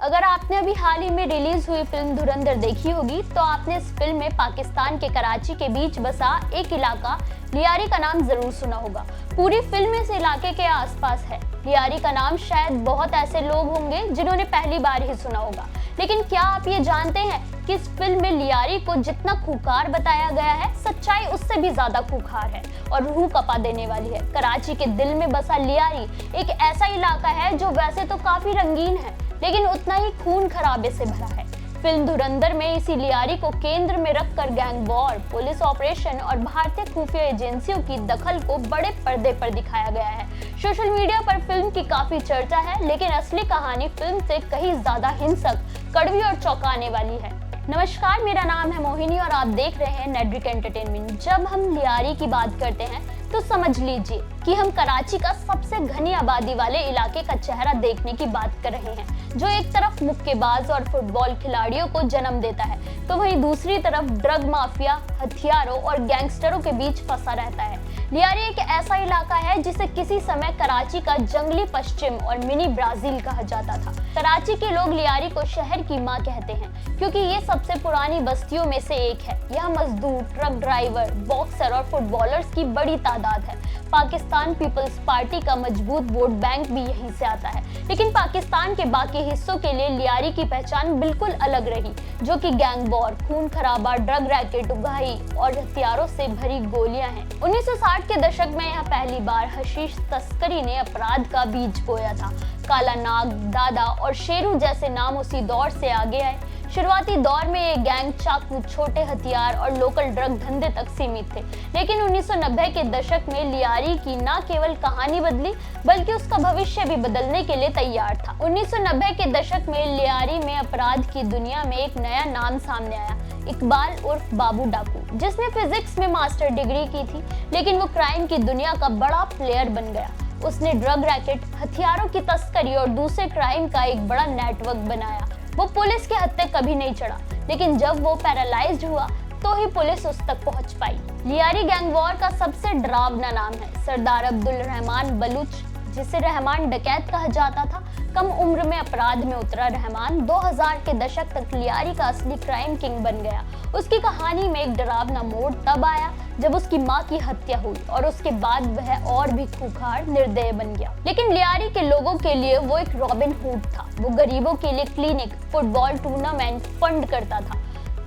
अगर आपने अभी हाल ही में रिलीज हुई फिल्म धुरंधर देखी होगी तो आपने इस फिल्म में पाकिस्तान के कराची के बीच बसा एक इलाका लियारी का नाम जरूर सुना होगा। पूरी फिल्म इस इलाके के आसपास है। लियारी का नाम शायद बहुत ऐसे लोग होंगे जिन्होंने पहली बार ही सुना होगा, लेकिन क्या आप ये जानते हैं कि इस फिल्म में लियारी को जितना खूंखार बताया गया है, सच्चाई उससे भी ज्यादा खूंखार है और रूह कपा देने वाली है। कराची के दिल में बसा लियारी एक ऐसा इलाका है जो वैसे तो काफी रंगीन है, लेकिन उतना ही खून खराबे से भरा है। फिल्म धुरंधर में इसी लियारी को केंद्र में रखकर गैंग वॉर, पुलिस ऑपरेशन और भारतीय खुफिया एजेंसियों की दखल को बड़े पर्दे पर दिखाया गया है। सोशल मीडिया पर फिल्म की काफी चर्चा है, लेकिन असली कहानी फिल्म से कहीं ज्यादा हिंसक, कड़वी और चौंकाने वाली है। नमस्कार, मेरा नाम है मोहिनी और आप देख रहे हैं नेटड्रिक एंटरटेनमेंट। जब हम लियारी की बात करते हैं तो समझ लीजिए कि हम कराची का सबसे घनी आबादी वाले इलाके का चेहरा देखने की बात कर रहे हैं, जो एक तरफ मुक्केबाज और फुटबॉल खिलाड़ियों को जन्म देता है तो वहीं दूसरी तरफ ड्रग माफिया, हथियारों और गैंगस्टरों के बीच फंसा रहता है। लियारी एक ऐसा इलाका है जिसे किसी समय कराची का जंगली पश्चिम और मिनी ब्राजील कहा जाता था। कराची के लोग लियारी को शहर की मां कहते हैं क्योंकि ये सबसे पुरानी बस्तियों में से एक है। यहाँ मजदूर, ट्रक ड्राइवर, बॉक्सर और फुटबॉलर्स की बड़ी तादाद है। पाकिस्तान पीपल्स पार्टी का मजबूत वोट बैंक भी यहीं से आता है, लेकिन पाकिस्तान के बाकी हिस्सों के लिए लियारी की पहचान बिल्कुल अलग रही, जो कि गैंग वॉर, खून खराबा, ड्रग रैकेट, उगाही और हथियारों से भरी गोलियां हैं। 1960 के दशक में यहाँ पहली बार हशीश तस्करी ने अपराध का बीज बोया था। काला नाग, दादा और शेरू जैसे नाम उसी दौर से आगे आए। शुरुआती दौर में ये गैंग चाकू, छोटे हथियार और लोकल ड्रग धंधे तक सीमित थे, लेकिन 1990 के दशक में लियारी की न केवल कहानी बदली बल्कि उसका भविष्य भी बदलने के लिए तैयार था। 1990 के दशक में लियारी में अपराध की दुनिया में एक नया नाम सामने आया, इकबाल उर्फ बाबू डाकू, जिसने फिजिक्स में मास्टर डिग्री की थी, लेकिन वो क्राइम की दुनिया का बड़ा प्लेयर बन गया। उसने ड्रग रैकेट, हथियारों की तस्करी और दूसरे क्राइम का एक बड़ा नेटवर्क बनाया। वो पुलिस के हत्थे कभी नहीं चढ़ा, लेकिन जब वो पैरालाइज्ड हुआ तो ही पुलिस उस तक पहुंच पाई। लियारी गैंग वॉर का सबसे डरावना नाम है सरदार अब्दुल रहमान बलूच, जिसे रहमान डकैत कहा जाता था। कम उम्र में अपराध में उतरा रहमान 2000 के दशक तक लियारी का असली क्राइम किंग बन गया। उसकी कहानी में एक डरावना मोड़ तब आया जब उसकी मां की हत्या हुई और उसके बाद वह और भी खूंखार, निर्दय बन गया। लेकिन लियारी के लोगों के लिए वो एक रॉबिन हुड था। वो गरीबों के लिए क्लिनिक, फुटबॉल टूर्नामेंट फंड करता था,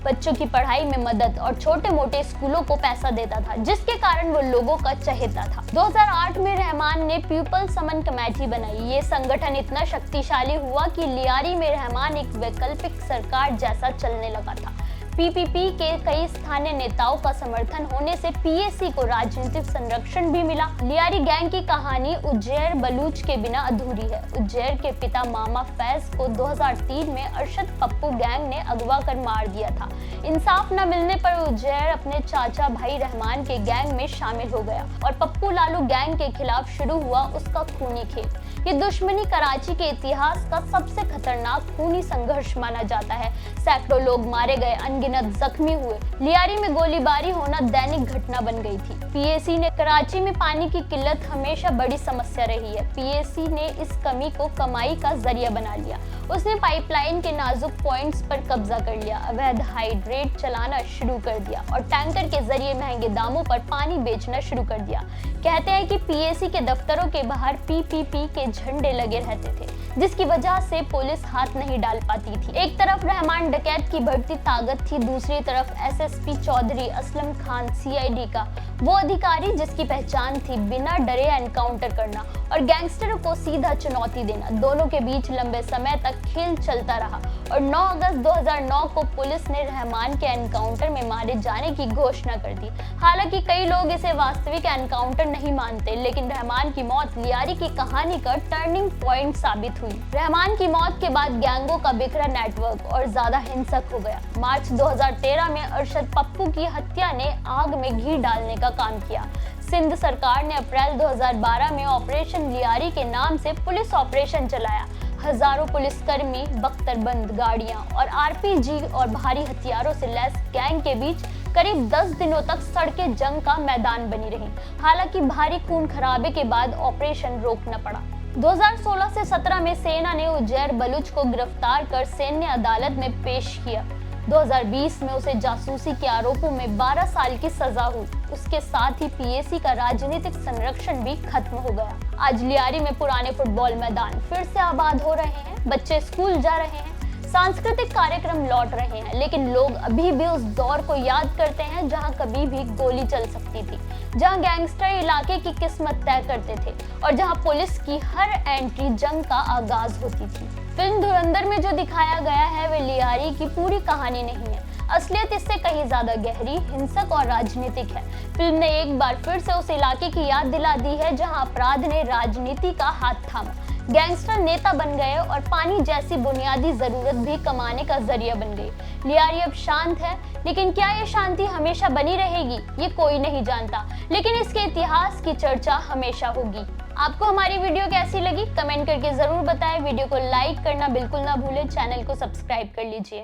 बच्चों की पढ़ाई में मदद और छोटे मोटे स्कूलों को पैसा देता था, जिसके कारण वो लोगों का चहेता था। 2008 में रहमान ने पीपल समन कमेटी बनाई। ये संगठन इतना शक्तिशाली हुआ कि लियारी में रहमान एक वैकल्पिक सरकार जैसा चलने लगा था। पीपीपी के कई स्थानीय नेताओं का समर्थन होने से पीएसी को राजनीतिक संरक्षण भी मिला। लियारी गैंग की कहानी उज्जैर बलूच के बिना अधूरी है। उज्जैर के पिता मामा फैज को 2003 में अरशद पप्पू गैंग ने अगवा कर मार दिया था। इंसाफ न मिलने पर उज्जैर अपने चाचा भाई रहमान के गैंग में शामिल हो गया और पप्पू लालू गैंग के खिलाफ शुरू हुआ उसका खूनी खेल। ये दुश्मनी कराची के इतिहास का सबसे खतरनाक खूनी संघर्ष माना जाता है। सैकड़ों लोग मारे गए, अनगिनत जख्मी हुए। लियारी में गोलीबारी होना दैनिक घटना बन गई थी। पीएसी ने कराची में पानी की किल्लत हमेशा बड़ी समस्या रही है। पीएसी ने इस कमी को कमाई का जरिया बना लिया। उसने पाइपलाइन के नाजुक पॉइंट्स पर कब्जा कर लिया, अवैध हाइड्रेट चलाना शुरू कर दिया और टैंकर के जरिए महंगे दामों पर पानी बेचना शुरू कर दिया। कहते हैं कि पीएसी के दफ्तरों के बाहर पीपीपी के झंडे लगे रहते थे, जिसकी वजह से पुलिस हाथ नहीं डाल पाती थी। एक तरफ रहमान डकैत की बढ़ती ताकत थी, दूसरी तरफ एसएसपी चौधरी असलम खान सीआईडी का वो अधिकारी जिसकी पहचान थी बिना डरे एनकाउंटर करना और गैंगस्टरों को सीधा चुनौती देना। दोनों के बीच लंबे समय तक खेल चलता रहा और 9 अगस्त 2009 को पुलिस ने रहमान के एनकाउंटर में मारे जाने की घोषणा कर दी। हालांकि कई लोग इसे वास्तविक एनकाउंटर नहीं मानते, लेकिन रहमान की मौत लियारी की कहानी का टर्निंग पॉइंट साबित हुई। रहमान की मौत के बाद गैंगों का बिखरा नेटवर्क और ज्यादा हिंसक हो गया। मार्च 2013 में अरशद पप्पू की हत्या ने आग में घी डालने का काम किया। सिंध सरकार ने अप्रैल 2012 में ऑपरेशन लियारी के नाम से पुलिस ऑपरेशन चलाया। हजारों पुलिसकर्मी, बख्तरबंद गाड़ियां और आरपीजी और भारी हथियारों से लैस गैंग के बीच करीब 10 दिनों तक सड़कें जंग का मैदान बनी रहीं। हालांकि भारी खून खराबे के बाद ऑपरेशन रोकना पड़ा। 2016 से 17 में सेना ने उजैर बलूच को गिरफ्तार कर सैन्य अदालत में पेश किया। 2020 में उसे जासूसी के आरोपों में 12 साल की सजा हुई। उसके साथ ही पीएसी का राजनीतिक संरक्षण भी खत्म हो गया। आज लियारी में पुराने फुटबॉल मैदान फिर से आबाद हो रहे हैं, बच्चे स्कूल जा रहे हैं, सांस्कृतिक कार्यक्रम लौट रहे हैं, लेकिन लोग अभी भी उस दौर को याद करते हैं जहां कभी भी गोली चल सकती थी, जहां गैंगस्टर इलाके की किस्मत तय करते थे और जहां पुलिस की हर एंट्री जंग का आगाज होती थी। फिल्म धुरंधर में जो दिखाया गया है वे लियारी की पूरी कहानी नहीं है। असलियत इससे कहीं ज्यादा गहरी, हिंसक और राजनीतिक है। फिल्म ने एक बार फिर से उस इलाके की याद दिला दी है जहां अपराध ने राजनीति का हाथ थामा, गैंगस्टर नेता बन गए और पानी जैसी बुनियादी जरूरत भी कमाने का जरिया बन गई। लियारी अब शांत है, लेकिन क्या ये शांति हमेशा बनी रहेगी ये कोई नहीं जानता, लेकिन इसके इतिहास की चर्चा हमेशा होगी। आपको हमारी वीडियो कैसी लगी कमेंट करके जरूर बताएं। वीडियो को लाइक करना बिल्कुल ना भूलें, चैनल को सब्सक्राइब कर लीजिए।